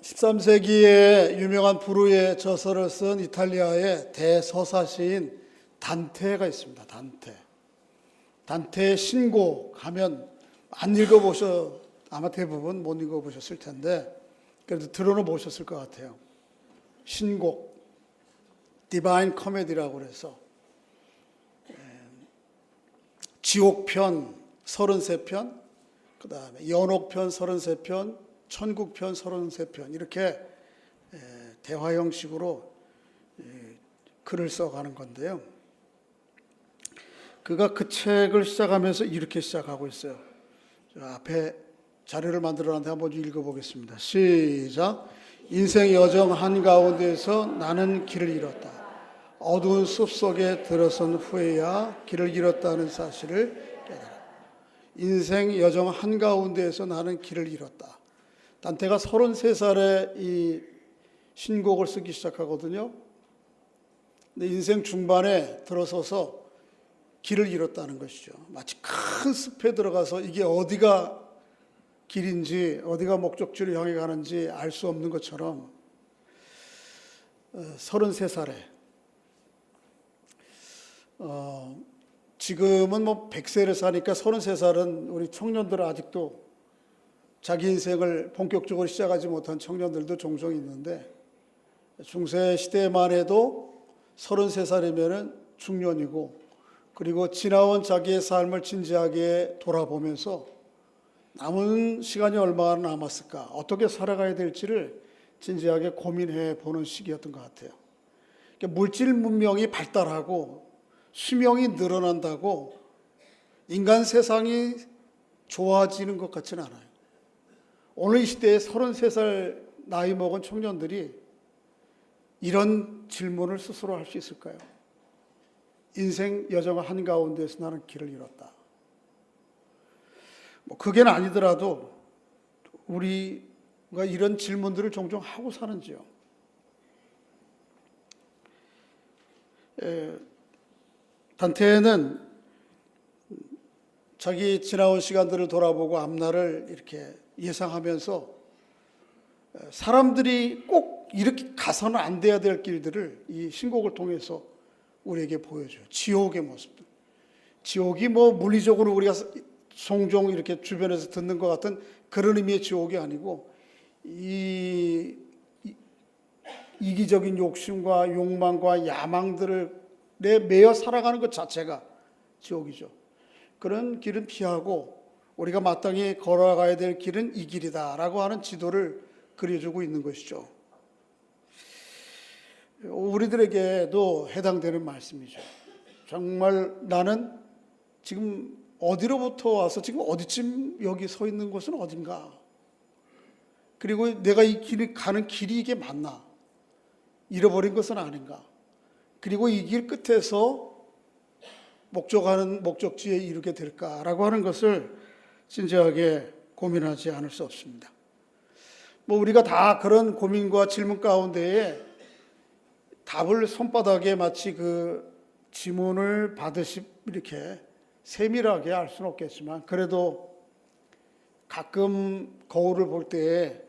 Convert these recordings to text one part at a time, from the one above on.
13세기에 유명한 불후의 저서를 쓴 이탈리아의 대서사시인 단테가 있습니다. 단테의 신곡 하면 안 읽어보셔, 아마 대부분 못 읽어보셨을 텐데 그래도 들어는 보셨을 것 같아요. 신곡, 디바인 코미디라고 그래서 지옥편 33편, 그 다음에 연옥편 33편, 천국편 33편 이렇게 대화 형식으로 글을 써가는 건데요. 그가 그 책을 시작하면서 이렇게 시작하고 있어요. 앞에 자료를 만들어놨는데 한번 읽어보겠습니다. 시작. 인생 여정 한가운데에서 나는 길을 잃었다. 어두운 숲속에 들어선 후에야 길을 잃었다는 사실을 깨달았다. 인생 여정 한가운데에서 나는 길을 잃었다. 단테가 33살에 이 신곡을 쓰기 시작하거든요. 근데 인생 중반에 들어서서 길을 잃었다는 것이죠. 마치 큰 숲에 들어가서 이게 어디가 길인지 어디가 목적지를 향해 가는지 알 수 없는 것처럼 33살에 지금은 뭐 100세를 사니까 33살은 우리 청년들은 아직도 자기 인생을 본격적으로 시작하지 못한 청년들도 종종 있는데 중세 시대만 해도 33살이면 중년이고 그리고 지나온 자기의 삶을 진지하게 돌아보면서 남은 시간이 얼마나 남았을까, 어떻게 살아가야 될지를 진지하게 고민해 보는 시기였던 것 같아요. 그러니까 물질 문명이 발달하고 수명이 늘어난다고 인간 세상이 좋아지는 것 같지는 않아요. 오늘 이 시대에 33살 나이 먹은 청년들이 이런 질문을 스스로 할 수 있을까요? 인생 여정 한가운데에서 나는 길을 잃었다. 뭐 그게는 아니더라도 우리가 이런 질문들을 종종 하고 사는지요? 단테는 자기 지나온 시간들을 돌아보고 앞날을 이렇게 예상하면서 사람들이 꼭 이렇게 가서는 안 돼야 될 길들을 이 신곡을 통해서 우리에게 보여줘요. 지옥의 모습들. 지옥이 뭐 물리적으로 우리가 종종 이렇게 주변에서 듣는 것 같은 그런 의미의 지옥이 아니고 이기적인 욕심과 욕망과 야망들에 매여 살아가는 것 자체가 지옥이죠. 그런 길은 피하고 우리가 마땅히 걸어가야 될 길은 이 길이다라고 하는 지도를 그려주고 있는 것이죠. 우리들에게도 해당되는 말씀이죠. 정말 나는 지금 어디로부터 와서 지금 어디쯤 여기 서 있는 곳은 어딘가? 그리고 내가 이 길이 가는 길이 이게 맞나? 잃어버린 것은 아닌가? 그리고 이 길 끝에서 목적하는 목적지에 이르게 될까라고 하는 것을 진지하게 고민하지 않을 수 없습니다. 뭐 우리가 다 그런 고민과 질문 가운데에 답을 손바닥에 마치 그 지문을 받으시 이렇게 세밀하게 알 수는 없겠지만 그래도 가끔 거울을 볼 때에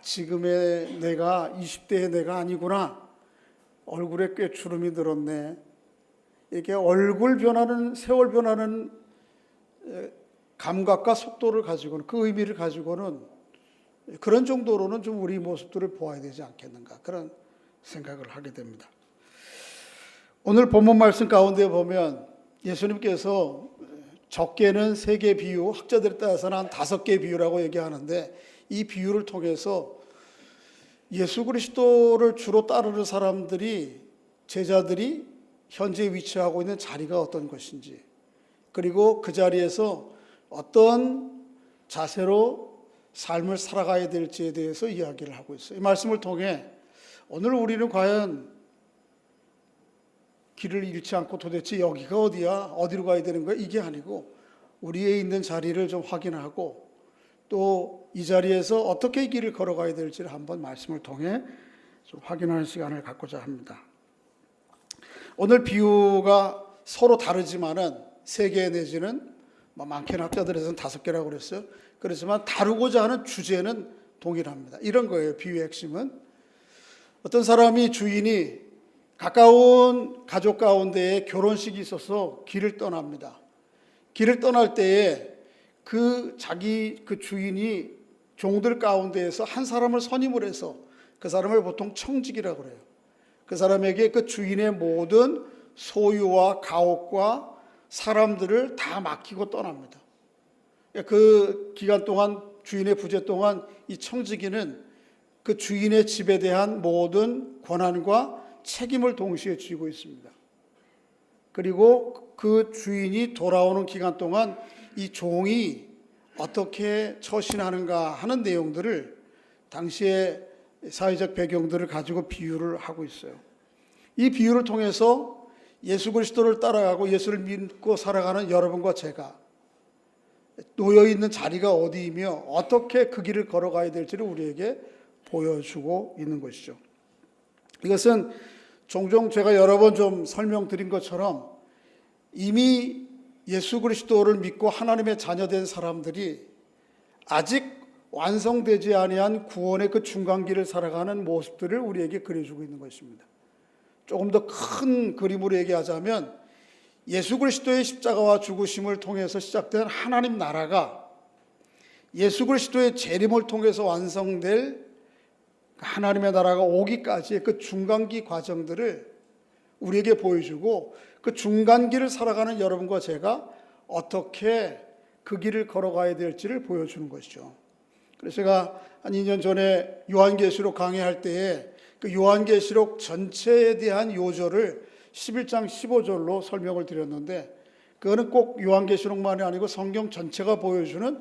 지금의 내가 20대의 내가 아니구나. 얼굴에 꽤 주름이 늘었네. 이렇게 얼굴 변하는, 세월 변하는 감각과 속도를 가지고는, 그 의미를 가지고는 그런 정도로는 좀 우리 모습들을 보아야 되지 않겠는가, 그런 생각을 하게 됩니다. 오늘 본문 말씀 가운데 보면 예수님께서 적게는 3개 비유, 학자들에 따라서는 한 5개 비유라고 얘기하는데 이 비유를 통해서 예수 그리스도를 주로 따르는 사람들이, 제자들이 현재 위치하고 있는 자리가 어떤 것인지, 그리고 그 자리에서 어떤 자세로 삶을 살아가야 될지에 대해서 이야기를 하고 있어요. 이 말씀을 통해 오늘 우리는 과연 길을 잃지 않고 도대체 여기가 어디야? 어디로 가야 되는 거야? 이게 아니고 우리의 있는 자리를 좀 확인하고 또 이 자리에서 어떻게 길을 걸어가야 될지를 한번 말씀을 통해 좀 확인하는 시간을 갖고자 합니다. 오늘 비유가 서로 다르지만은 3개 내지는 많게는 학자들에서는 5개라고 그랬어요. 그렇지만 다루고자 하는 주제는 동일합니다. 이런 거예요. 비유의 핵심은 어떤 사람이 주인이 가까운 가족 가운데에 결혼식이 있어서 길을 떠납니다. 길을 떠날 때에 그 주인이 종들 가운데에서 한 사람을 선임을 해서 그 사람을 보통 청직이라고 그래요. 그 사람에게 그 주인의 모든 소유와 가옥과 사람들을 다 맡기고 떠납니다. 그 기간 동안 주인의 부재 동안 이 청지기는 그 주인의 집에 대한 모든 권한과 책임을 동시에 쥐고 있습니다. 그리고 그 주인이 돌아오는 기간 동안 이 종이 어떻게 처신하는가 하는 내용들을 당시의 사회적 배경들을 가지고 비유를 하고 있어요. 이 비유를 통해서 예수 그리스도를 따라가고 예수를 믿고 살아가는 여러분과 제가 놓여 있는 자리가 어디이며 어떻게 그 길을 걸어가야 될지를 우리에게 보여주고 있는 것이죠. 이것은 종종 제가 여러 번 좀 설명드린 것처럼 이미 예수 그리스도를 믿고 하나님의 자녀된 사람들이 아직 완성되지 아니한 구원의 그 중간길을 살아가는 모습들을 우리에게 그려주고 있는 것입니다. 조금 더 큰 그림으로 얘기하자면 예수 그리스도의 십자가와 죽으심을 통해서 시작된 하나님 나라가 예수 그리스도의 재림을 통해서 완성될 하나님의 나라가 오기까지의 그 중간기 과정들을 우리에게 보여주고 그 중간길을 살아가는 여러분과 제가 어떻게 그 길을 걸어가야 될지를 보여주는 것이죠. 그래서 제가 한 2년 전에 요한계시록 강의할 때에 그 요한계시록 전체에 대한 요절을 11장 15절로 설명을 드렸는데 그거는 꼭 요한계시록만이 아니고 성경 전체가 보여주는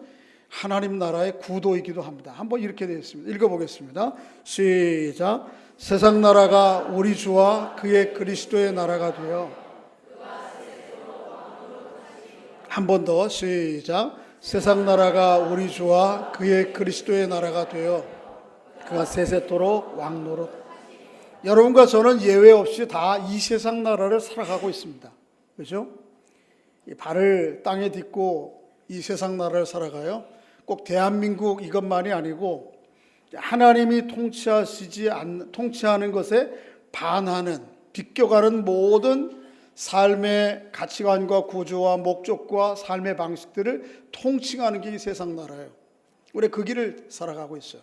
하나님 나라의 구도이기도 합니다. 한번 이렇게 되어 있습니다. 읽어보겠습니다. 시작. 세상 나라가 우리 주와 그의 그리스도의 나라가 되어 한 번 더 시작. 세상 나라가 우리 주와 그의 그리스도의 나라가 되어 그가 세세토록 왕노릇. 여러분과 저는 예외 없이 다 이 세상 나라를 살아가고 있습니다. 그렇죠? 발을 땅에 딛고 이 세상 나라를 살아가요. 꼭 대한민국 이것만이 아니고 하나님이 통치하는 것에 반하는 비껴가는 모든 삶의 가치관과 구조와 목적과 삶의 방식들을 통칭하는 게 이 세상 나라예요. 우리 그 길을 살아가고 있어요.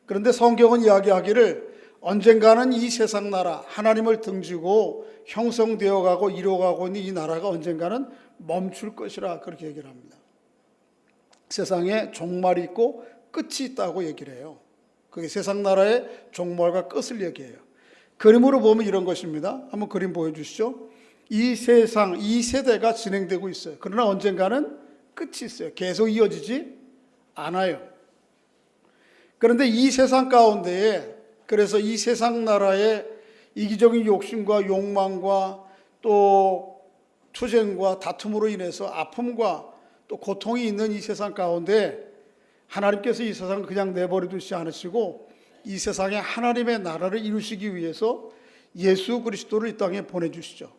그런데 성경은 이야기하기를 언젠가는 이 세상 나라 하나님을 등지고 형성되어 가고 이루어가고 있는 이 나라가 언젠가는 멈출 것이라 그렇게 얘기를 합니다. 세상에 종말이 있고 끝이 있다고 얘기를 해요. 그게 세상 나라의 종말과 끝을 얘기해요. 그림으로 보면 이런 것입니다. 한번 그림 보여주시죠. 이 세상, 이 세대가 진행되고 있어요. 그러나 언젠가는 끝이 있어요. 계속 이어지지 않아요. 그런데 이 세상 가운데에 그래서 이 세상 나라의 이기적인 욕심과 욕망과 또 투쟁과 다툼으로 인해서 아픔과 또 고통이 있는 이 세상 가운데 하나님께서 이 세상을 그냥 내버려 두시지 않으시고 이 세상에 하나님의 나라를 이루시기 위해서 예수 그리스도를 이 땅에 보내주시죠.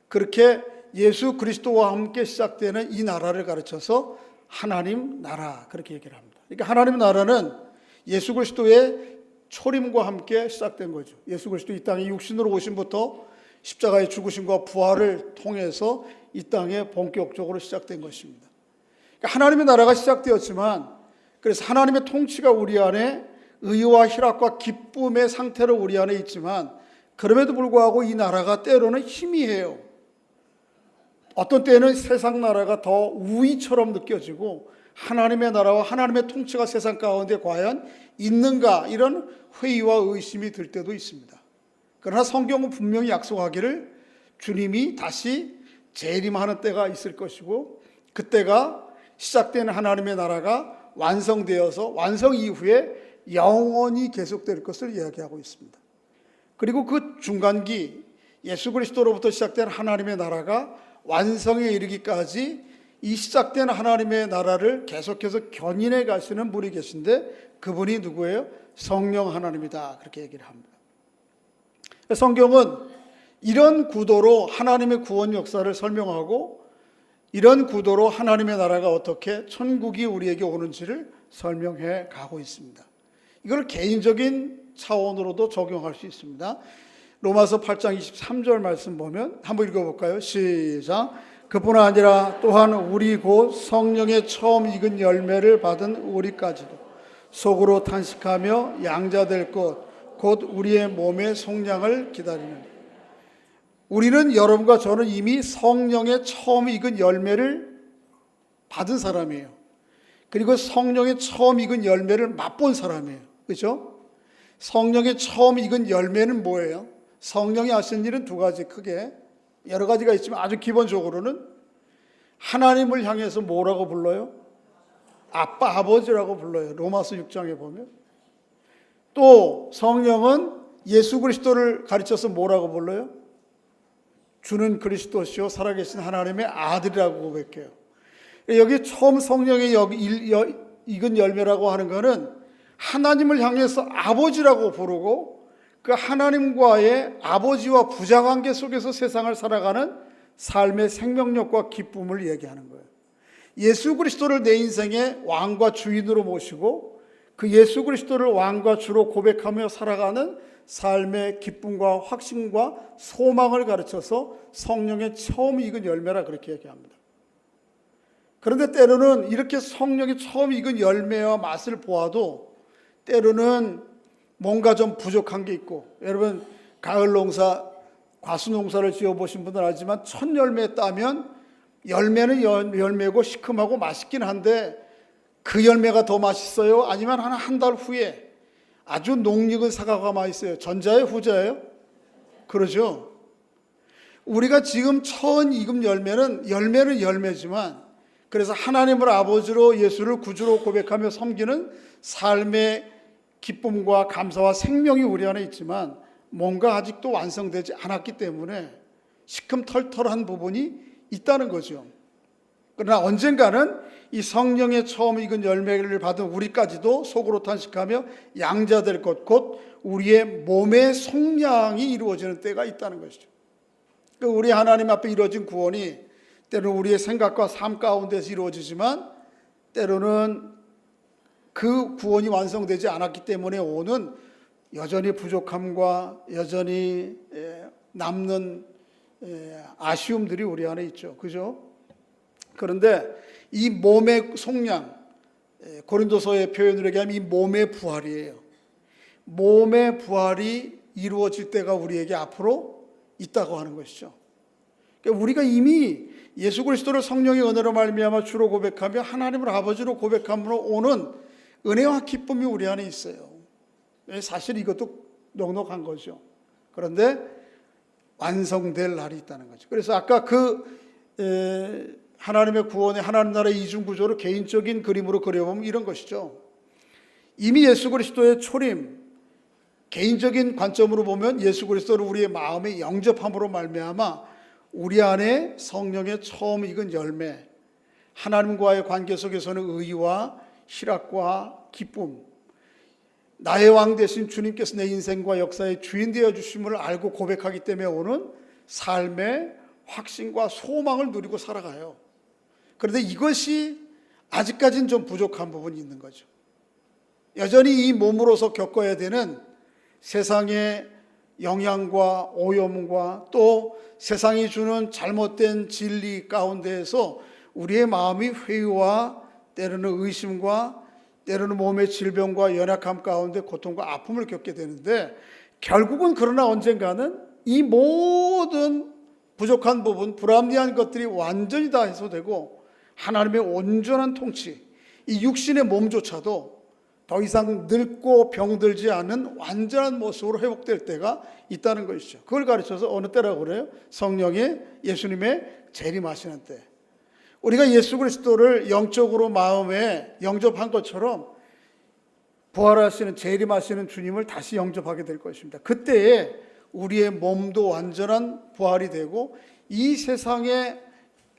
그렇게 예수 그리스도와 함께 시작되는 이 나라를 가르쳐서 하나님 나라 그렇게 얘기를 합니다. 그러니까 하나님 나라는 예수 그리스도의 초림과 함께 시작된 거죠. 예수 그리스도 이 땅에 육신으로 오심부터 십자가의 죽으심과 부활을 통해서 이 땅에 본격적으로 시작된 것입니다. 그러니까 하나님의 나라가 시작되었지만 그래서 하나님의 통치가 우리 안에 의와 희락과 기쁨의 상태로 우리 안에 있지만 그럼에도 불구하고 이 나라가 때로는 희미해요. 어떤 때는 세상 나라가 더 우위처럼 느껴지고 하나님의 나라와 하나님의 통치가 세상 가운데 과연 있는가 이런 회의와 의심이 들 때도 있습니다. 그러나 성경은 분명히 약속하기를 주님이 다시 재림하는 때가 있을 것이고 그때가 시작된 하나님의 나라가 완성되어서 완성 이후에 영원히 계속될 것을 이야기하고 있습니다. 그리고 그 중간기 예수 그리스도로부터 시작된 하나님의 나라가 완성에 이르기까지 이 시작된 하나님의 나라를 계속해서 견인해 가시는 분이 계신데 그분이 누구예요? 성령 하나님이다 그렇게 얘기를 합니다. 성경은 이런 구도로 하나님의 구원 역사를 설명하고 이런 구도로 하나님의 나라가 어떻게 천국이 우리에게 오는지를 설명해 가고 있습니다. 이걸 개인적인 차원으로도 적용할 수 있습니다. 로마서 8장 23절 말씀 보면 한번 읽어볼까요? 시작. 그뿐 아니라 또한 우리 곧 성령의 처음 익은 열매를 받은 우리까지도 속으로 탄식하며 양자될 것 곧 우리의 몸의 속량을 기다리는, 우리는, 여러분과 저는 이미 성령의 처음 익은 열매를 받은 사람이에요. 그리고 성령의 처음 익은 열매를 맛본 사람이에요. 그렇죠? 성령의 처음 익은 열매는 뭐예요? 성령이 하신 일은 두 가지, 크게 여러 가지가 있지만 아주 기본적으로는 하나님을 향해서 뭐라고 불러요? 아빠, 아버지라고 불러요. 로마서 6장에 보면. 또 성령은 예수 그리스도를 가르쳐서 뭐라고 불러요? 주는 그리스도시요 살아계신 하나님의 아들이라고 고백해요. 여기 처음 성령의 익은 열매라고 하는 것은 하나님을 향해서 아버지라고 부르고 그 하나님과의 아버지와 부자관계 속에서 세상을 살아가는 삶의 생명력과 기쁨을 얘기하는 거예요. 예수 그리스도를 내 인생의 왕과 주인으로 모시고 그 예수 그리스도를 왕과 주로 고백하며 살아가는 삶의 기쁨과 확신과 소망을 가르쳐서 성령의 처음 익은 열매라 그렇게 얘기합니다. 그런데 때로는 이렇게 성령이 처음 익은 열매와 맛을 보아도 때로는 뭔가 좀 부족한 게 있고, 여러분 가을 농사, 과수 농사를 지어보신 분들 알지만 첫 열매 따면 열매는 열매고 시큼하고 맛있긴 한데 그 열매가 더 맛있어요? 아니면 한 달 후에 아주 녹익은 사과가 맛있어요? 전자예요? 후자예요? 그러죠. 우리가 지금 처음 익은 열매는 열매지만, 그래서 하나님을 아버지로 예수를 구주로 고백하며 섬기는 삶의 기쁨과 감사와 생명이 우리 안에 있지만 뭔가 아직도 완성되지 않았기 때문에 시큼털털한 부분이 있다는 거죠. 그러나 언젠가는 이 성령의 처음 익은 열매를 받은 우리까지도 속으로 탄식하며 양자될 것, 곧 우리의 몸의 속량이 이루어지는 때가 있다는 것이죠. 우리 하나님 앞에 이루어진 구원이 때로는 우리의 생각과 삶 가운데서 이루어지지만 때로는 그 구원이 완성되지 않았기 때문에 오는 여전히 부족함과 여전히 남는 아쉬움들이 우리 안에 있죠. 그죠? 그런데 이 몸의 속량, 고린도서의 표현으로 얘기하면 이 몸의 부활이에요. 몸의 부활이 이루어질 때가 우리에게 앞으로 있다고 하는 것이죠. 그러니까 우리가 이미 예수 그리스도를 성령의 은혜로 말미암아 주로 고백하며 하나님을 아버지로 고백함으로 오는 은혜와 기쁨이 우리 안에 있어요. 사실 이것도 넉넉한 거죠. 그런데 완성될 날이 있다는 거죠. 그래서 아까 하나님의 구원의 하나님 나라의 이중 구조를 개인적인 그림으로 그려보면 이런 것이죠. 이미 예수 그리스도의 초림, 개인적인 관점으로 보면 예수 그리스도를 우리의 마음에 영접함으로 말미암아 우리 안에 성령의 처음 익은 열매, 하나님과의 관계 속에서는 의와 희락과 기쁨, 나의 왕 되신 주님께서 내 인생과 역사의 주인 되어 주심을 알고 고백하기 때문에 오는 삶의 확신과 소망을 누리고 살아가요. 그런데 이것이 아직까지는 좀 부족한 부분이 있는 거죠. 여전히 이 몸으로서 겪어야 되는 세상의 영향과 오염과 또 세상이 주는 잘못된 진리 가운데에서 우리의 마음이 회의와 때로는 의심과 때로는 몸의 질병과 연약함 가운데 고통과 아픔을 겪게 되는데, 결국은 그러나 언젠가는 이 모든 부족한 부분, 불합리한 것들이 완전히 다 해소되고 하나님의 온전한 통치, 이 육신의 몸조차도 더 이상 늙고 병들지 않는 완전한 모습으로 회복될 때가 있다는 것이죠. 그걸 가르쳐서 어느 때라고 그래요? 성령의 예수님의 재림하시는 때. 우리가 예수 그리스도를 영적으로 마음에 영접한 것처럼 부활하시는 재림하시는 주님을 다시 영접하게 될 것입니다. 그때에 우리의 몸도 완전한 부활이 되고 이 세상의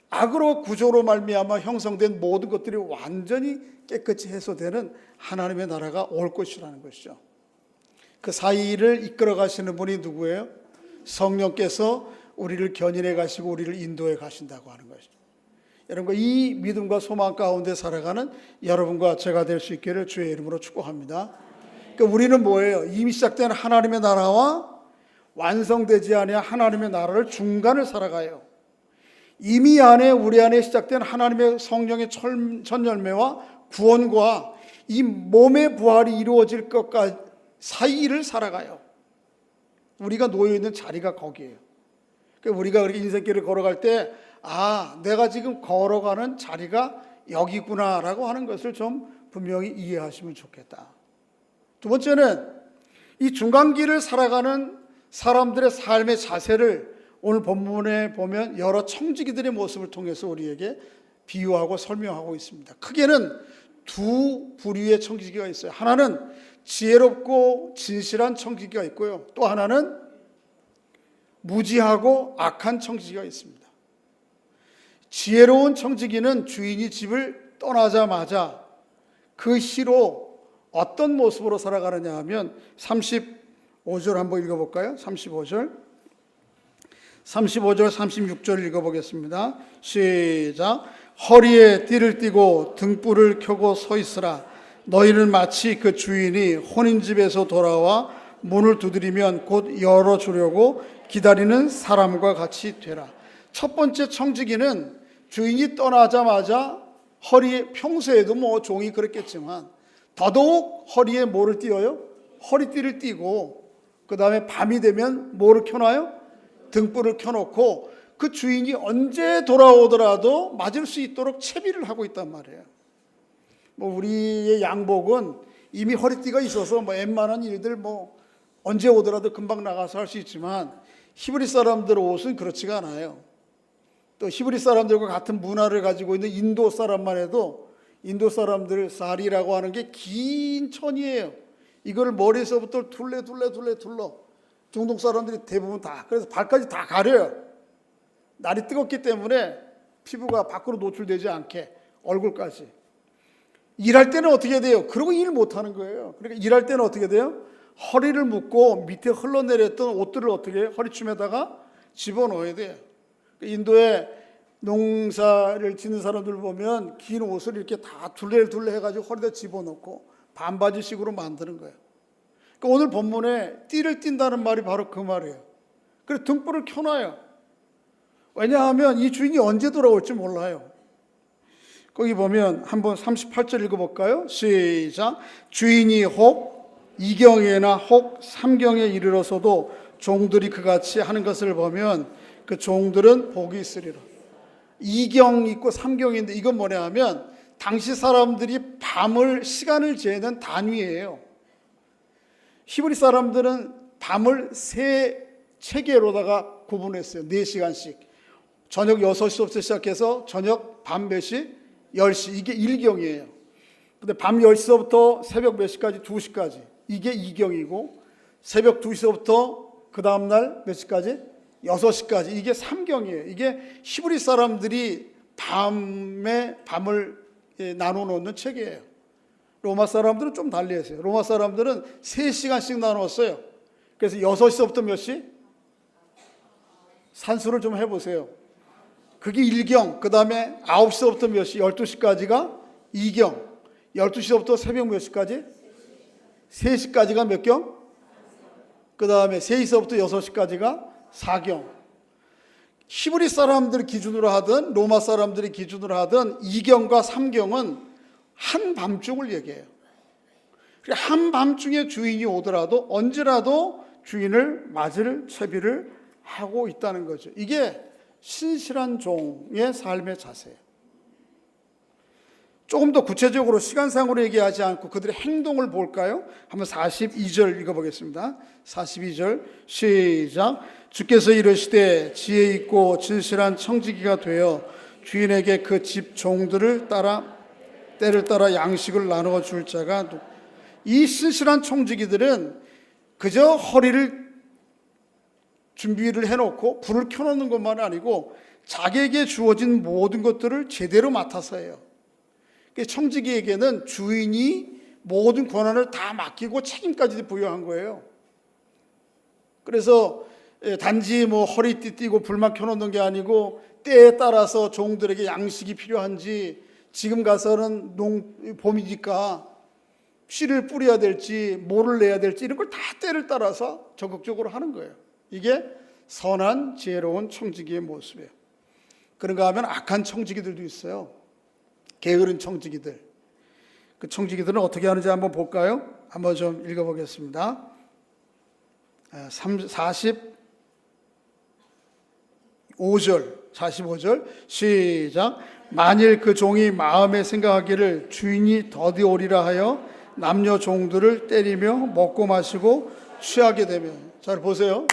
악으로 구조로 말미암아 형성된 모든 것들이 완전히 깨끗이 해소되는 하나님의 나라가 올 것이라는 것이죠. 그 사이를 이끌어 가시는 분이 누구예요? 성령께서 우리를 견인해 가시고 우리를 인도해 가신다고 하는 것이죠. 여러분과 이 믿음과 소망 가운데 살아가는 여러분과 제가 될 수 있기를 주의 이름으로 축복합니다. 그러니까 우리는 뭐예요? 이미 시작된 하나님의 나라와 완성되지 아니한 하나님의 나라를 중간을 살아가요. 이미 우리 안에 시작된 하나님의 성령의 첫 열매와 구원과 이 몸의 부활이 이루어질 것까지 사이를 살아가요. 우리가 놓여있는 자리가 거기에요. 그러니까 우리가 그렇게 인생길을 걸어갈 때 내가 지금 걸어가는 자리가 여기구나라고 하는 것을 좀 분명히 이해하시면 좋겠다. 두 번째는 이 중간길을 살아가는 사람들의 삶의 자세를 오늘 본문에 보면 여러 청지기들의 모습을 통해서 우리에게 비유하고 설명하고 있습니다. 크게는 두 부류의 청지기가 있어요. 하나는 지혜롭고 진실한 청지기가 있고요. 또 하나는 무지하고 악한 청지기가 있습니다. 지혜로운 청지기는 주인이 집을 떠나자마자 그 시로 어떤 모습으로 살아가느냐 하면 35절 한번 읽어볼까요? 35절 36절 읽어보겠습니다. 시작. 허리에 띠를 띠고 등불을 켜고 서 있으라. 너희는 마치 그 주인이 혼인집에서 돌아와 문을 두드리면 곧 열어주려고 기다리는 사람과 같이 되라. 첫 번째 청지기는 주인이 떠나자마자 허리에, 평소에도 뭐 종이 그랬겠지만 더더욱 허리에 뭐를 띄어요? 허리띠를 띠고 그 다음에 밤이 되면 뭐를 켜놔요? 등불을 켜놓고 그 주인이 언제 돌아오더라도 맞을 수 있도록 채비를 하고 있단 말이에요. 뭐 우리의 양복은 이미 허리띠가 있어서 뭐 웬만한 일들 뭐 언제 오더라도 금방 나가서 할 수 있지만 히브리 사람들 옷은 그렇지가 않아요. 또 히브리 사람들과 같은 문화를 가지고 있는 인도 사람만 해도 인도 사람들 사리라고 하는 게 긴 천이에요. 이걸 머리에서부터 둘러 중동 사람들이 대부분 다, 그래서 발까지 다 가려요. 날이 뜨겁기 때문에 피부가 밖으로 노출되지 않게 얼굴까지. 일할 때는 어떻게 돼요? 그러고 일 못하는 거예요. 그러니까 일할 때는 어떻게 돼요? 허리를 묶고 밑에 흘러내렸던 옷들을 어떻게 해요? 허리춤에다가 집어넣어야 돼요. 인도에 농사를 짓는 사람들 보면 긴 옷을 이렇게 다 둘레 해가지고 허리에다 집어넣고 반바지식으로 만드는 거예요. 그러니까 오늘 본문에 띠를 띈다는 말이 바로 그 말이에요. 그래서 등불을 켜놔요. 왜냐하면 이 주인이 언제 돌아올지 몰라요. 거기 보면 한번 38절 읽어볼까요? 시작. 주인이 혹 이경에나 혹 삼경에 이르러서도 종들이 그같이 하는 것을 보면 그 종들은 복이 있으리라. 이경 있고 삼경인데 이건 뭐냐 하면 당시 사람들이 밤을 시간을 재는 단위예요. 히브리 사람들은 밤을 세 체계로다가 구분했어요. 4시간씩. 저녁 6시부터 시작해서 저녁 밤 몇 시? 10시. 이게 1경이에요. 근데 밤 10시부터 새벽 몇 시까지? 2시까지. 이게 2경이고 새벽 2시부터 그 다음날 몇 시까지? 6시까지. 이게 3경이에요. 이게 히브리 사람들이 밤을 나눠 놓는 체계예요. 로마 사람들은 좀 달리 했어요. 로마 사람들은 3시간씩 나눴어요. 그래서 6시부터 몇 시? 산수를 좀 해보세요. 그게 1경, 그 다음에 9시부터 몇 시? 12시까지가 2경, 12시부터 새벽 몇 시까지? 3시까지가 몇 경? 그 다음에 3시부터 6시까지가 4경. 히브리 사람들 기준으로 하든 로마 사람들이 기준으로 하든 2경과 3경은 한밤중을 얘기해요. 한밤중에 주인이 오더라도 언제라도 주인을 맞을 채비를 하고 있다는 거죠. 이게 신실한 종의 삶의 자세예요. 조금 더 구체적으로 시간상으로 얘기하지 않고 그들의 행동을 볼까요? 한번 42절 읽어보겠습니다. 42절 시작. 주께서 이르시되 지혜 있고 진실한 청지기가 되어 주인에게 그 집 종들을 따라 때를 따라 양식을 나누어 줄 자가 이 신실한 청지기들은 그저 허리를 준비를 해놓고 불을 켜놓는 것만 아니고 자기에게 주어진 모든 것들을 제대로 맡아서 해요. 청지기에게는 주인이 모든 권한을 다 맡기고 책임까지 부여한 거예요. 그래서 단지 뭐 허리띠 띠고 불만 켜놓는 게 아니고 때에 따라서 종들에게 양식이 필요한지 지금 가서는 봄이니까 씨를 뿌려야 될지 뭐를 내야 될지 이런 걸 다 때를 따라서 적극적으로 하는 거예요. 이게 선한 지혜로운 청지기의 모습이에요. 그런가 하면 악한 청지기들도 있어요. 게으른 청지기들. 그 청지기들은 어떻게 하는지 한번 볼까요? 한번 좀 읽어보겠습니다. 45절 시작. 만일 그 종이 마음에 생각하기를 주인이 더디 오리라 하여 남녀 종들을 때리며 먹고 마시고 취하게 되면. 잘 보세요.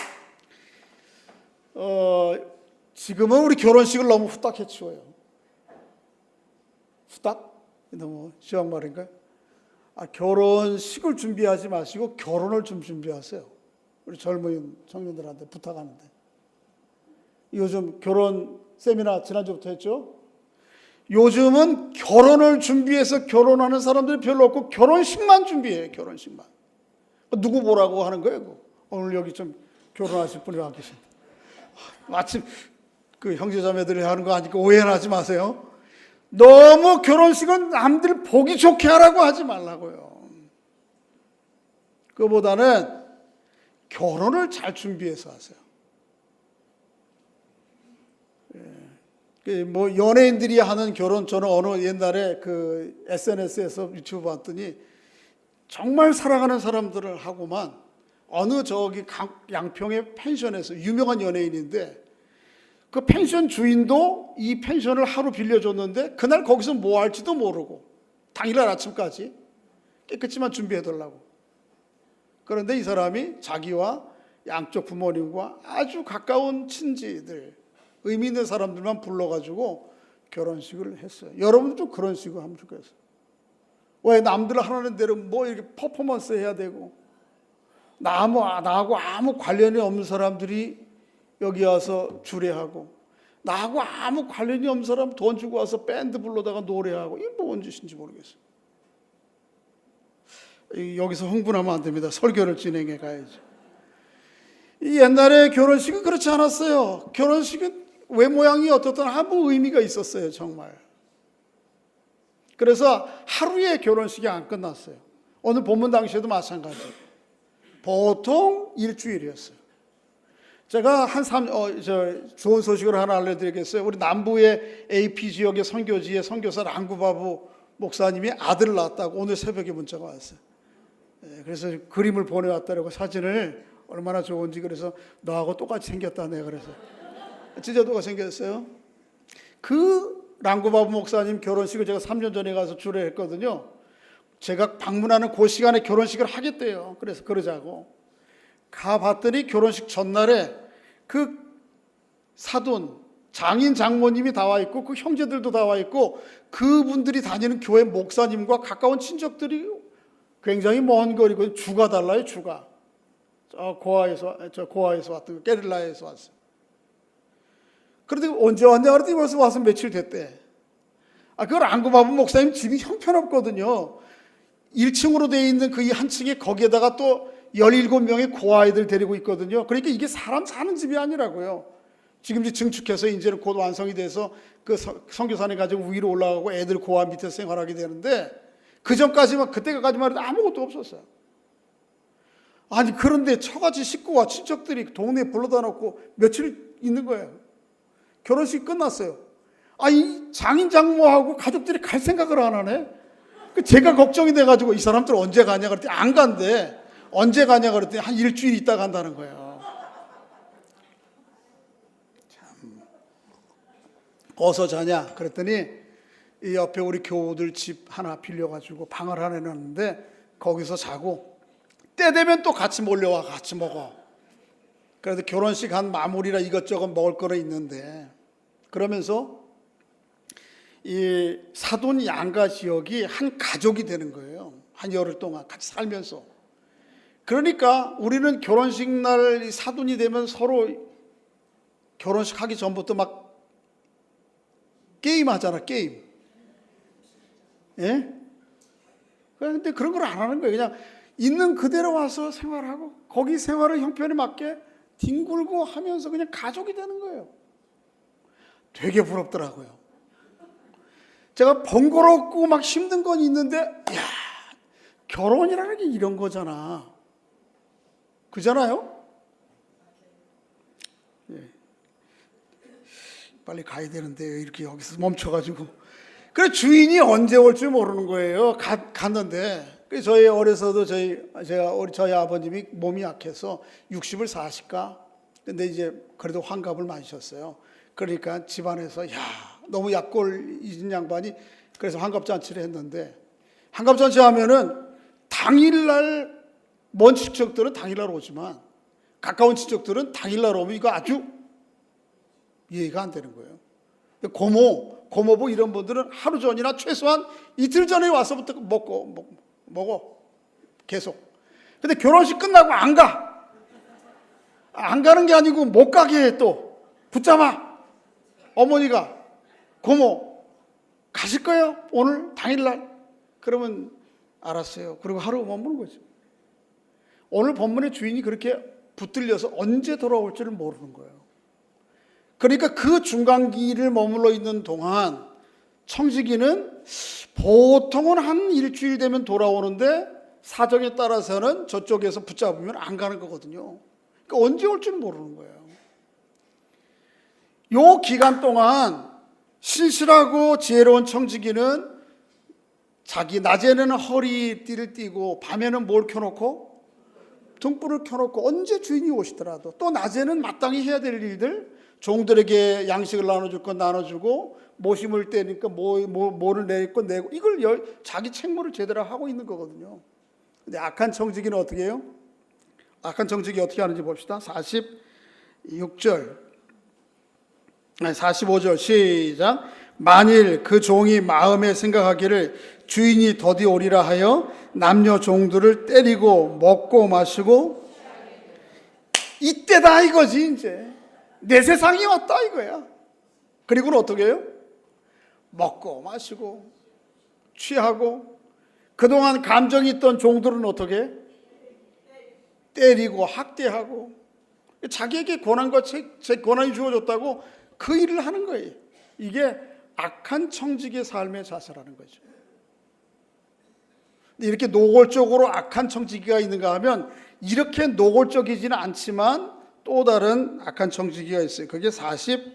지금은 우리 결혼식을 너무 후딱 해치워요. 후딱? 너무 시황 말인가요? 결혼식을 준비하지 마시고 결혼을 좀 준비하세요. 우리 젊은 청년들한테 부탁하는데. 요즘 결혼 세미나 지난주부터 했죠? 요즘은 결혼을 준비해서 결혼하는 사람들이 별로 없고 결혼식만 준비해요. 결혼식만. 누구 보라고 하는 거예요? 오늘 여기 좀 결혼하실 분이 와 계신데. 마침 그 형제자매들이 하는 거 아니까 오해는 하지 마세요. 너무 결혼식은 남들 보기 좋게 하라고 하지 말라고요. 그보다는 결혼을 잘 준비해서 하세요. 뭐 연예인들이 하는 결혼, 저는 어느 옛날에 그 SNS에서 유튜브 봤더니 정말 사랑하는 사람들을 하고만 어느 저기 양평의 펜션에서 유명한 연예인인데 그 펜션 주인도 이 펜션을 하루 빌려줬는데 그날 거기서 뭐 할지도 모르고 당일날 아침까지 깨끗이만 준비해달라고. 그런데 이 사람이 자기와 양쪽 부모님과 아주 가까운 친지들, 의미 있는 사람들만 불러가지고 결혼식을 했어요. 여러분도 좀 그런 식으로 하면 좋겠어요. 왜 남들 하는 대로 뭐 이렇게 퍼포먼스 해야 되고 나하고 아무 관련이 없는 사람들이 여기 와서 주례하고 나하고 아무 관련이 없는 사람 돈 주고 와서 밴드 불러다가 노래하고 이게 뭔 짓인지 모르겠어요. 여기서 흥분하면 안 됩니다. 설교를 진행해 가야죠. 이 옛날에 결혼식은 그렇지 않았어요. 결혼식은 외모양이 어떻든 아무 의미가 있었어요. 정말. 그래서 하루에 결혼식이 안 끝났어요. 오늘 본문 당시에도 마찬가지. 보통 일주일이었어요. 제가 좋은 소식을 하나 알려드리겠어요. 우리 남부의 AP 지역의 선교지의 선교사 랑구바부 목사님이 아들을 낳았다고 오늘 새벽에 문자가 왔어요. 그래서 그림을 보내왔다고 사진을 얼마나 좋은지 그래서 너하고 똑같이 생겼다네. 그래서 진짜 똑같이 생겼어요. 그 랑구바부 목사님 결혼식을 제가 3년 전에 가서 주례했거든요. 제가 방문하는 그 시간에 결혼식을 하겠대요. 그래서 그러자고 가봤더니 결혼식 전날에 그 사돈 장인 장모님이 다 와 있고 그 형제들도 다 와 있고 그분들이 다니는 교회 목사님과 가까운 친척들이 굉장히 먼 거리고 주가 달라요. 주가 고아에서 왔던 게릴라에서 왔어요. 그런데 언제 왔냐 그랬더니 벌써 와서 며칠 됐대. 그걸 랑구바부 목사님 집이 형편없거든요. 1층으로 되어 있는 그 한 층에 거기에다가 또 17명의 고아이들 데리고 있거든요. 그러니까 이게 사람 사는 집이 아니라고요. 지금 이제 증축해서 이제는 곧 완성이 돼서 그 선교사님 가지고 위로 올라가고 애들 고아 밑에서 생활하게 되는데 그 전까지만 그때까지만 해도 아무것도 없었어요. 아니 그런데 처갓이 식구와 친척들이 동네에 불러다 놓고 며칠 있는 거예요. 결혼식 끝났어요. 이 장인 장모하고 가족들이 갈 생각을 안 하네. 제가 걱정이 돼가지고 이 사람들 언제 가냐 그랬더니 안 간대. 언제 가냐 그랬더니 한 일주일 있다 간다는 거예요. 참. 어디서 자냐 그랬더니 이 옆에 우리 교우들 집 하나 빌려가지고 방을 하나 해놨는데 거기서 자고 때 되면 또 같이 몰려와 같이 먹어. 그래도 결혼식 한 마무리라 이것저것 먹을 거는 있는데 그러면서 이 사돈 양가 지역이 한 가족이 되는 거예요. 한 열흘 동안 같이 살면서. 그러니까 우리는 결혼식 날 사돈이 되면 서로 결혼식 하기 전부터 막 게임 하잖아. 게임. 예? 그런데 그런 걸 안 하는 거예요. 그냥 있는 그대로 와서 생활하고 거기 생활의 형편에 맞게 뒹굴고 하면서 그냥 가족이 되는 거예요. 되게 부럽더라고요. 제가 번거롭고 막 힘든 건 있는데 결혼이라는 게 이런 거잖아. 그잖아요? 예. 빨리 가야 되는데 이렇게 여기서 멈춰가지고. 그래 주인이 언제 올 줄 모르는 거예요. 갔는데. 저희 어려서도 저희 아버님이 몸이 약해서 60을 40가. 근데 이제 그래도 환갑을 맞으셨어요. 그러니까 집안에서 야 너무 약골 잊은 양반이 그래서 환갑잔치를 했는데 환갑잔치 하면은 당일날 먼 친척들은 당일날 오지만 가까운 친척들은 당일날 오면 이거 아주 이해가 안 되는 거예요. 고모부 이런 분들은 하루 전이나 최소한 이틀 전에 와서부터 먹어 계속. 근데 결혼식 끝나고 안 가. 안 가는 게 아니고 못 가게 해. 또 붙잡아. 어머니가 고모 가실 거예요? 오늘 당일날? 그러면 알았어요. 그리고 하루 머무는 거죠. 오늘 본문의 주인이 그렇게 붙들려서 언제 돌아올지를 모르는 거예요. 그러니까 그 중간기를 머물러 있는 동안 청지기는 보통은 한 일주일 되면 돌아오는데 사정에 따라서는 저쪽에서 붙잡으면 안 가는 거거든요. 그러니까 언제 올지 모르는 거예요. 요 기간 동안 신실하고 지혜로운 청지기는 자기 낮에는 허리띠를 띠고 밤에는 뭘 켜놓고 등불을 켜놓고 언제 주인이 오시더라도 또 낮에는 마땅히 해야 될 일들 종들에게 양식을 나눠줄 건 나눠주고 모심을 떼니까 뭐를 내고 이걸 자기 책무를 제대로 하고 있는 거거든요. 근데 악한 청지기는 어떻게 해요? 악한 청지기 어떻게 하는지 봅시다. 45절 시작. 만일 그 종이 마음에 생각하기를 주인이 더디 오리라 하여 남녀 종들을 때리고 먹고 마시고 이때다 이거지. 이제 내 세상이 왔다 이거야. 그리고는 어떻게 해요? 먹고 마시고 취하고 그동안 감정이 있던 종들은 어떻게 해? 때리고 학대하고 자기에게 권한과 권한이 주어졌다고 그 일을 하는 거예요. 이게 악한 청지기의 삶의 자세라는 거죠. 이렇게 노골적으로 악한 청지기가 있는가 하면 이렇게 노골적이지는 않지만 또 다른 악한 청지기가 있어요. 그게 47절이에요.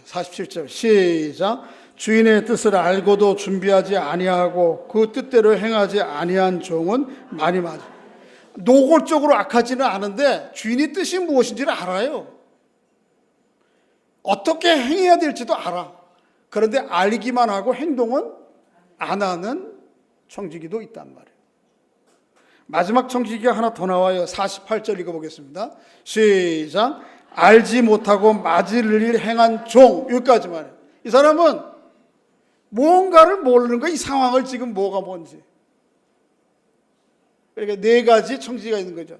47절 시작. 주인의 뜻을 알고도 준비하지 아니하고 그 뜻대로 행하지 아니한 종은 많이 맞아. 노골적으로 악하지는 않은데 주인의 뜻이 무엇인지를 알아요. 어떻게 행해야 될지도 알아. 그런데 알기만 하고 행동은 안 하는 청지기도 있단 말이에요. 마지막 청지기가 하나 더 나와요. 48절 읽어보겠습니다. 시작. 알지 못하고 맞을 일 행한 종. 여기까지 말이에요. 이 사람은 무언가를 모르는 거야. 이 상황을 지금 뭐가 뭔지. 그러니까 네 가지 청지기가 있는 거죠.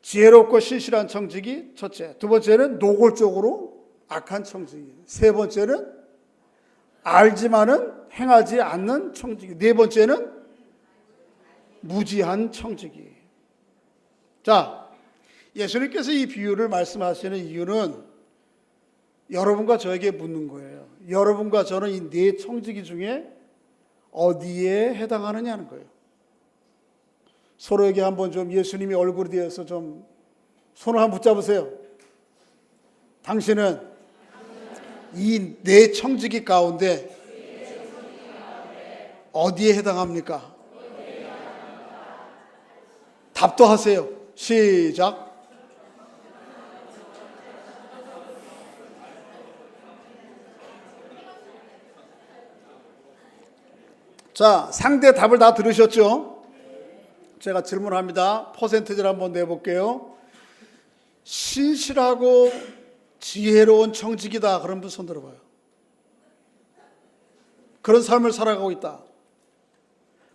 지혜롭고 신실한 청지기 첫째. 두 번째는 노골적으로 악한 청지기. 세 번째는 알지만은 행하지 않는 청지기. 네 번째는 무지한 청지기. 자, 예수님께서 이 비유를 말씀하시는 이유는 여러분과 저에게 묻는 거예요. 여러분과 저는 이 네 청지기 중에 어디에 해당하느냐는 거예요. 서로에게 한번 좀 예수님이 얼굴이 되어서 좀 손을 한번 붙잡으세요. 당신은 이 네 청지기 가운데 어디에 해당합니까? 답도 하세요. 시작. 자, 상대 답을 다 들으셨죠? 제가 질문합니다. 퍼센티지를 한번 내볼게요. 신실하고 지혜로운 청지기다. 그런 분 손 들어봐요. 그런 삶을 살아가고 있다.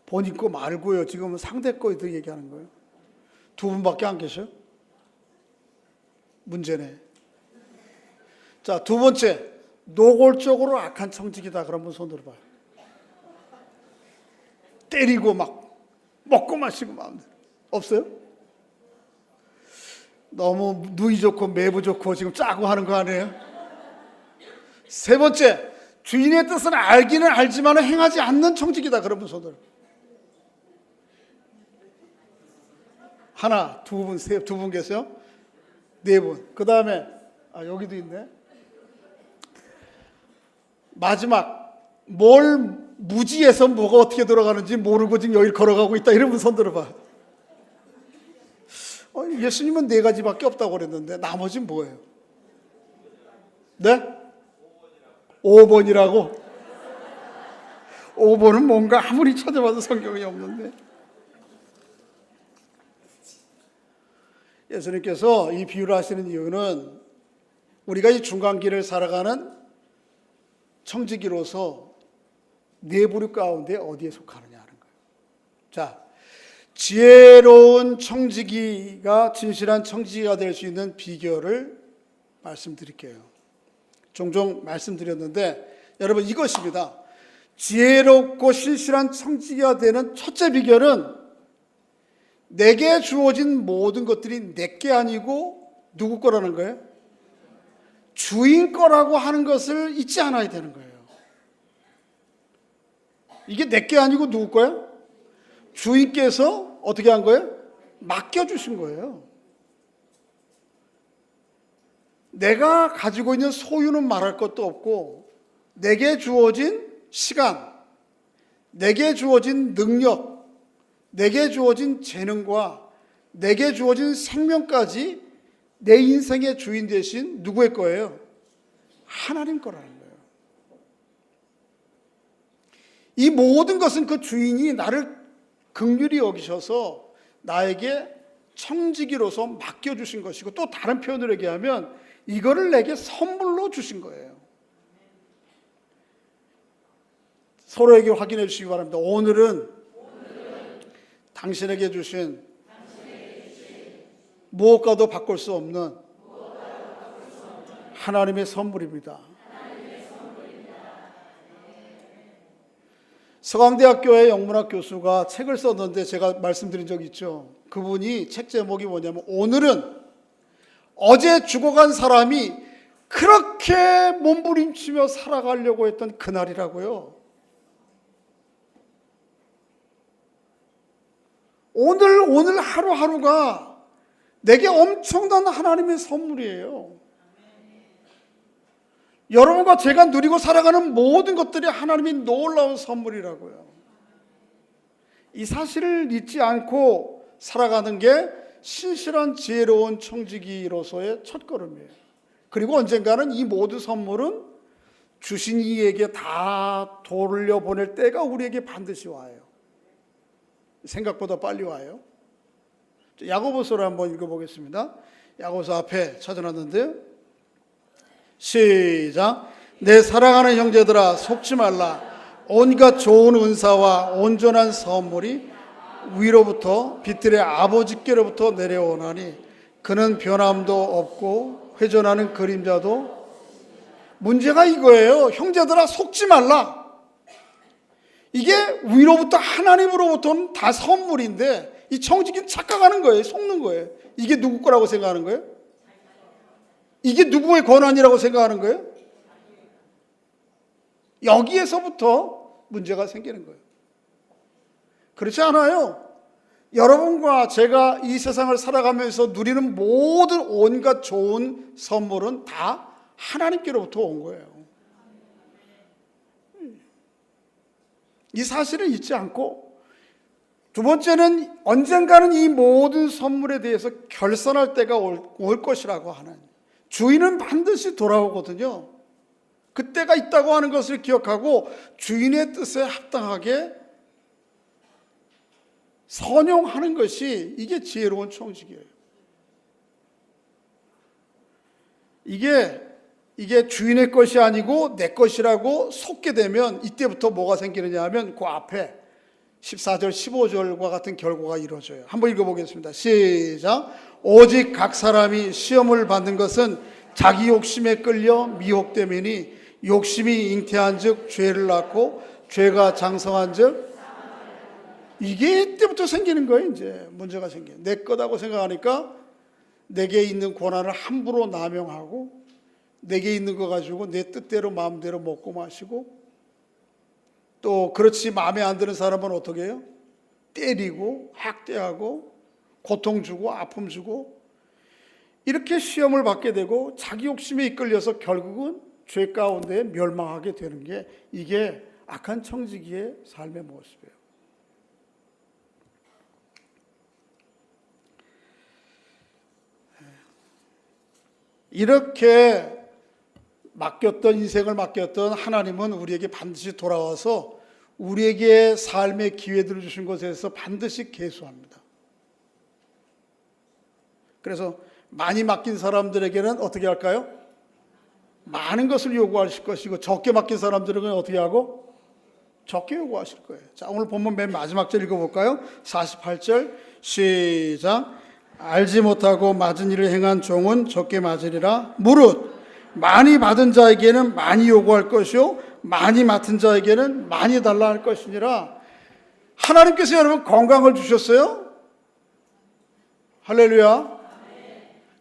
본인 거 말고요. 지금은 상대 거에도 얘기하는 거예요. 두 분밖에 안 계셔요? 문제네. 자, 두 번째. 노골적으로 악한 청지기다. 그런 분 손 들어봐요. 때리고 막 먹고 마시고 마음대로. 없어요? 너무 누이 좋고 매부 좋고 지금 짜고 하는 거 아니에요? 세 번째. 주인의 뜻은 알기는 알지만 행하지 않는 청지기다. 그런 분 손 들어봐요. 하나, 두 분, 두 분 계세요? 네 분. 그 다음에 여기도 있네. 마지막 뭘 무지해서 뭐가 어떻게 돌아가는지 모르고 지금 여기 걸어가고 있다. 이런 분 손 들어봐. 예수님은 네 가지밖에 없다고 그랬는데 나머지는 뭐예요? 네? 5번이라고? 5번은 뭔가 아무리 찾아봐도 성경이 없는데. 예수님께서 이 비유를 하시는 이유는 우리가 이 중간길을 살아가는 청지기로서 네 부류 가운데 어디에 속하느냐 하는 거예요. 자, 지혜로운 청지기가 진실한 청지기가 될 수 있는 비결을 말씀드릴게요. 종종 말씀드렸는데 여러분 이것입니다. 지혜롭고 신실한 청지기가 되는 첫째 비결은 내게 주어진 모든 것들이 내게 아니고 누구 거라는 거예요? 주인 거라고 하는 것을 잊지 않아야 되는 거예요. 이게 내게 아니고 누구 거예요? 주인께서 어떻게 한 거예요? 맡겨주신 거예요. 내가 가지고 있는 소유는 말할 것도 없고 내게 주어진 시간, 내게 주어진 능력, 내게 주어진 재능과 내게 주어진 생명까지 내 인생의 주인 대신 누구의 거예요? 하나님 거라는 거예요. 이 모든 것은 그 주인이 나를 긍휼히 여기셔서 나에게 청지기로서 맡겨주신 것이고 또 다른 표현으로 얘기하면 이거를 내게 선물로 주신 거예요. 서로에게 확인해 주시기 바랍니다. 오늘은 당신에게 주신 무엇과도 바꿀 수 없는 하나님의 선물입니다. 서강대학교의 영문학 교수가 책을 썼는데 제가 말씀드린 적 있죠. 그분이 책 제목이 뭐냐면 오늘은 어제 죽어간 사람이 그렇게 몸부림치며 살아가려고 했던 그날이라고요. 오늘 하루하루가 내게 엄청난 하나님의 선물이에요. 여러분과 제가 누리고 살아가는 모든 것들이 하나님의 놀라운 선물이라고요. 이 사실을 잊지 않고 살아가는 게 신실한 지혜로운 청지기로서의 첫걸음이에요. 그리고 언젠가는 이 모든 선물은 주신 이에게 다 돌려보낼 때가 우리에게 반드시 와요. 생각보다 빨리 와요. 야고보서를 한번 읽어보겠습니다. 야고보서 앞에 찾아놨는데요. 시작. 내 사랑하는 형제들아 속지 말라. 온갖 좋은 은사와 온전한 선물이 위로부터 빛들의 아버지께로부터 내려오나니 그는 변함도 없고 회전하는 그림자도. 문제가 이거예요. 형제들아 속지 말라. 이게 위로부터 하나님으로부터는 다 선물인데 이 청지기는 착각하는 거예요. 속는 거예요. 이게 누구 거라고 생각하는 거예요? 이게 누구의 권한이라고 생각하는 거예요? 여기에서부터 문제가 생기는 거예요. 그렇지 않아요. 여러분과 제가 이 세상을 살아가면서 누리는 모든 온갖 좋은 선물은 다 하나님께로부터 온 거예요. 이 사실을 잊지 않고 두 번째는 언젠가는 이 모든 선물에 대해서 결산할 때가 올 것이라고 하는, 주인은 반드시 돌아오거든요. 그때가 있다고 하는 것을 기억하고 주인의 뜻에 합당하게 선용하는 것이 이게 지혜로운 청지기예요. 이게 주인의 것이 아니고 내 것이라고 속게 되면 이때부터 뭐가 생기느냐 하면 그 앞에 14절 15절과 같은 결과가 이루어져요. 한번 읽어보겠습니다. 시작. 오직 각 사람이 시험을 받는 것은 자기 욕심에 끌려 미혹됨이니 욕심이 잉태한 즉 죄를 낳고 죄가 장성한 즉, 이게 이때부터 생기는 거예요. 이제 문제가 생겨요. 내 거다고 생각하니까 내게 있는 권한을 함부로 남용하고 내게 있는 거 가지고 내 뜻대로 마음대로 먹고 마시고, 또 그렇지 마음에 안 드는 사람은 어떻게 해요? 때리고 학대하고 고통 주고 아픔 주고 이렇게 시험을 받게 되고 자기 욕심에 이끌려서 결국은 죄 가운데 멸망하게 되는 게 이게 악한 청지기의 삶의 모습이에요. 이렇게 인생을 맡겼던 하나님은 우리에게 반드시 돌아와서 우리에게 삶의 기회들을 주신 것에서 반드시 계수합니다. 그래서 많이 맡긴 사람들에게는 어떻게 할까요? 많은 것을 요구하실 것이고 적게 맡긴 사람들에게는 어떻게 하고? 적게 요구하실 거예요. 자, 오늘 본문 맨 마지막 절 읽어볼까요? 48절 시작. 알지 못하고 맞은 일을 행한 종은 적게 맞으리라. 무릇 많이 받은 자에게는 많이 요구할 것이요 많이 맡은 자에게는 많이 달라 할 것이니라. 하나님께서 여러분 건강을 주셨어요? 할렐루야.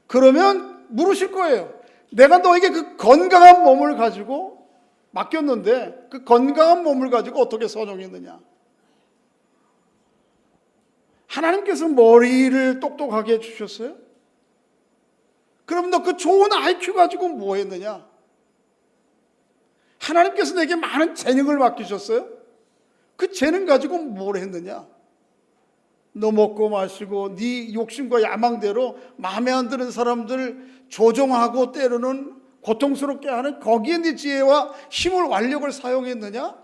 그러면 물으실 거예요. 내가 너에게 그 건강한 몸을 가지고 맡겼는데 그 건강한 몸을 가지고 어떻게 선용했느냐. 하나님께서 머리를 똑똑하게 해주셨어요? 그럼 너 그 좋은 IQ 가지고 뭐 했느냐? 하나님께서 내게 많은 재능을 맡기셨어요? 그 재능 가지고 뭘 했느냐? 너 먹고 마시고 네 욕심과 야망대로 마음에 안 드는 사람들 조종하고 때로는 고통스럽게 하는 거기에 네 지혜와 힘을 완력을 사용했느냐?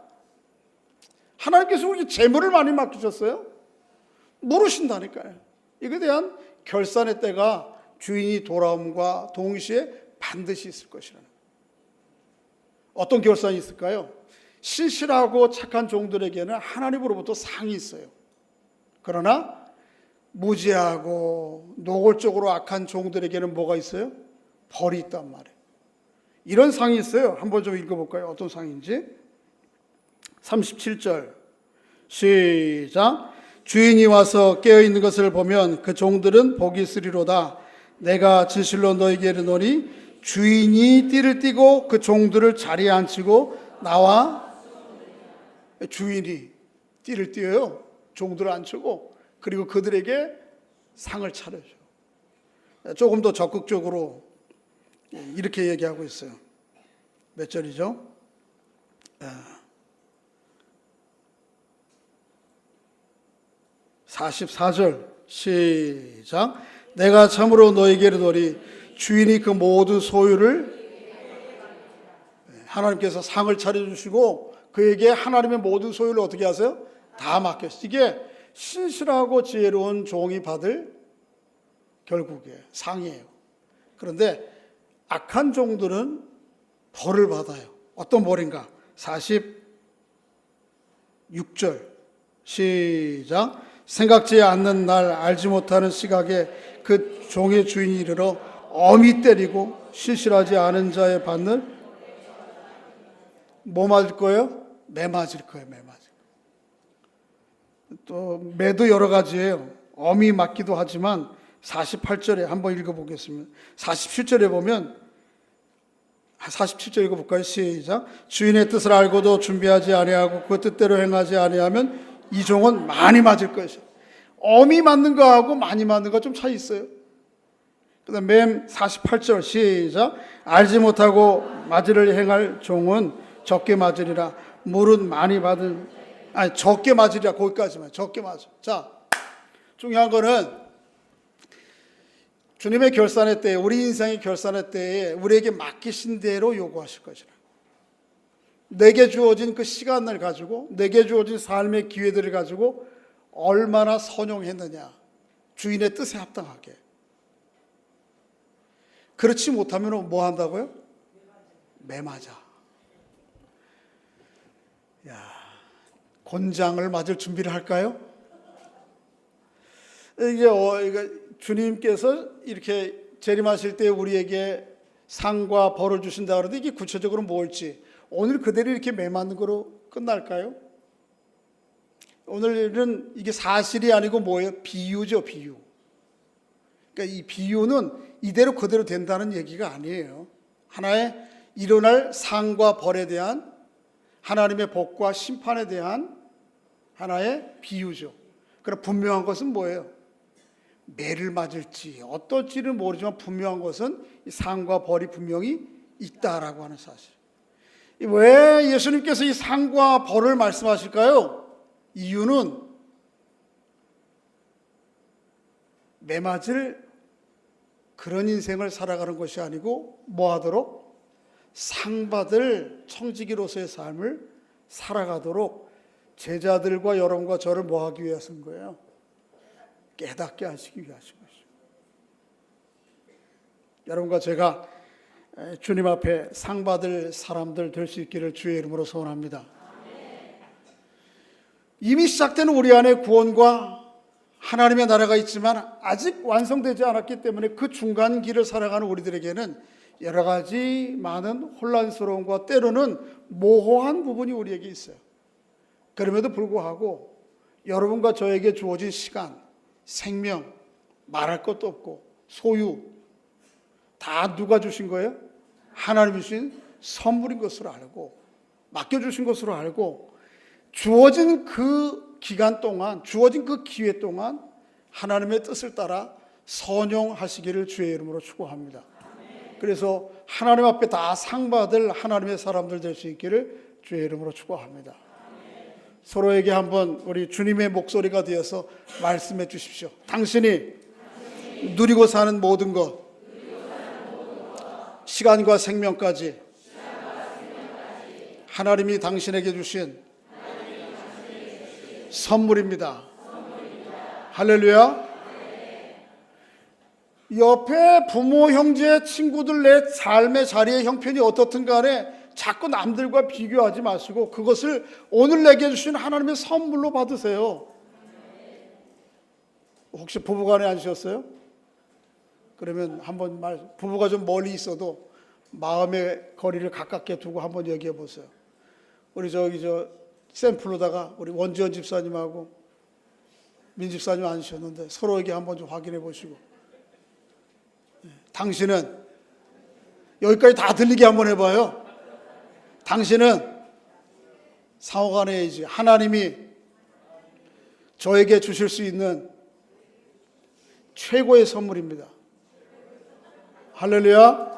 하나님께서 우리에게 재물을 많이 맡기셨어요? 물으신다니까요. 이거에 대한 결산의 때가 주인이 돌아옴과 동시에 반드시 있을 것이라는 거예요. 어떤 결산이 있을까요? 신실하고 착한 종들에게는 하나님으로부터 상이 있어요. 그러나 무지하고 노골적으로 악한 종들에게는 뭐가 있어요? 벌이 있단 말이에요. 이런 상이 있어요. 한번 좀 읽어볼까요? 어떤 상인지. 37절 시작. 주인이 와서 깨어있는 것을 보면 그 종들은 복이 있으리로다. 내가 진실로 너에게 이르노니 주인이 띠를 띠고 그 종들을 자리에 앉히고 나와 주인이 띠를 띠어요. 종들을 앉히고 그리고 그들에게 상을 차려줘. 조금 더 적극적으로 이렇게 얘기하고 있어요. 몇 절이죠? 44절 시작. 내가 참으로 너에게 이르노니 주인이 그 모든 소유를 하나님께서 상을 차려주시고 그에게 하나님의 모든 소유를 어떻게 하세요? 다 맡겼어요. 이게 신실하고 지혜로운 종이 받을 결국에 상이에요. 그런데 악한 종들은 벌을 받아요. 어떤 벌인가? 46절 시작. 생각지 않는 날 알지 못하는 시각에 그 종의 주인이 이르러 엄히 때리고 신실하지 않은 자의 받는 뭐 맞을 거예요? 매 맞을 거예요. 매 맞을 거예요. 또 매도 여러 가지예요. 엄히 맞기도 하지만 48절에 한번 읽어보겠습니다. 47절에 보면 47절 읽어볼까요? 시작. 주인의 뜻을 알고도 준비하지 아니하고 그 뜻대로 행하지 아니하면 이 종은 많이 맞을 것이야. 엄히 맞는 거하고 많이 맞는 거 좀 차이 있어요. 그 다음 맨 48절 시작. 알지 못하고 맞으를 행할 종은 적게 맞으리라. 무릇 많이 받은 적게 맞으리라. 거기까지만 적게 맞아. 자, 중요한 거는 주님의 결산의 때에 우리 인생의 결산의 때에 우리에게 맡기신 대로 요구하실 것이라. 내게 주어진 그 시간을 가지고 내게 주어진 삶의 기회들을 가지고 얼마나 선용했느냐. 주인의 뜻에 합당하게. 그렇지 못하면 뭐 한다고요? 매맞아. 야, 곤장을 맞을 준비를 할까요? 이게 주님께서 이렇게 재림하실 때 우리에게 상과 벌을 주신다 그러는데 이게 구체적으로 뭘지 오늘 그대로 이렇게 매맞는 거로 끝날까요? 오늘은 이게 사실이 아니고 뭐예요? 비유죠, 비유. 그러니까 이 비유는 이대로 그대로 된다는 얘기가 아니에요. 하나의 일어날 상과 벌에 대한 하나님의 복과 심판에 대한 하나의 비유죠. 그러나 분명한 것은 뭐예요? 매를 맞을지 어떨지는 모르지만 분명한 것은 이 상과 벌이 분명히 있다라고 하는 사실. 왜 예수님께서 이 상과 벌을 말씀하실까요? 이유는 매 맞을 그런 인생을 살아가는 것이 아니고 뭐 하도록? 상 받을 청지기로서의 삶을 살아가도록 제자들과 여러분과 저를 뭐 하기 위해서인 거예요? 깨닫게 하시기 위하신 것이죠. 여러분과 제가 주님 앞에 상 받을 사람들 될 수 있기를 주의 이름으로 소원합니다. 이미 시작된 우리 안에 구원과 하나님의 나라가 있지만 아직 완성되지 않았기 때문에 그 중간 길을 살아가는 우리들에게는 여러 가지 많은 혼란스러움과 때로는 모호한 부분이 우리에게 있어요. 그럼에도 불구하고 여러분과 저에게 주어진 시간, 생명, 말할 것도 없고 소유 다 누가 주신 거예요? 하나님이 주신 선물인 것으로 알고 맡겨주신 것으로 알고 주어진 그 기간 동안, 주어진 그 기회 동안 하나님의 뜻을 따라 선용하시기를 주의 이름으로 축복합니다. 그래서 하나님 앞에 다 상받을 하나님의 사람들 될 수 있기를 주의 이름으로 축복합니다. 서로에게 한번 우리 주님의 목소리가 되어서 말씀해 주십시오. 당신이 누리고 사는 모든 것, 시간과 생명까지 하나님이 당신에게 주신 선물입니다. 할렐루야. 옆에 부모, 형제, 친구들 내 삶의 자리의 형편이 어떻든 간에 자꾸 남들과 비교하지 마시고 그것을 오늘 내게 주신 하나님의 선물로 받으세요. 혹시 부부간에 앉으셨어요? 그러면 한번 부부가 좀 멀리 있어도 마음의 거리를 가깝게 두고 한번 얘기해 보세요. 우리 저 샘플로다가 우리 원지연 집사님하고 민 집사님 앉으셨는데 서로에게 한번 좀 확인해 보시고, 당신은 여기까지 다 들리게 한번 해봐요. 당신은 상호간에 이제 하나님이 저에게 주실 수 있는 최고의 선물입니다. 할렐루야.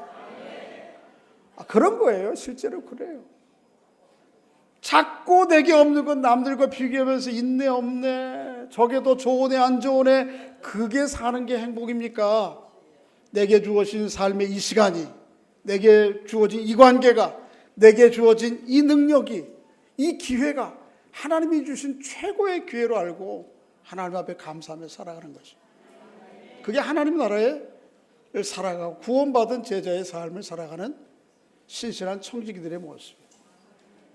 그런 거예요. 실제로 그래요. 자꾸 내게 없는 건 남들과 비교하면서 있네 없네, 저게 더 좋으네 안 좋으네, 그게 사는 게 행복입니까? 내게 주어진 삶의 이 시간이, 내게 주어진 이 관계가, 내게 주어진 이 능력이, 이 기회가 하나님이 주신 최고의 기회로 알고 하나님 앞에 감사하며 살아가는 것이, 그게 하나님 나라에 살아가고 구원받은 제자의 삶을 살아가는 신실한 청지기들의 모습입니다.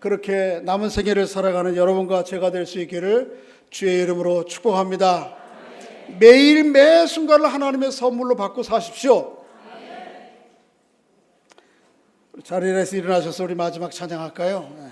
그렇게 남은 생애를 살아가는 여러분과 제가 될 수 있기를 주의 이름으로 축복합니다. 매일 매 순간을 하나님의 선물로 받고 사십시오. 자리에서 일어나셔서 우리 마지막 찬양할까요?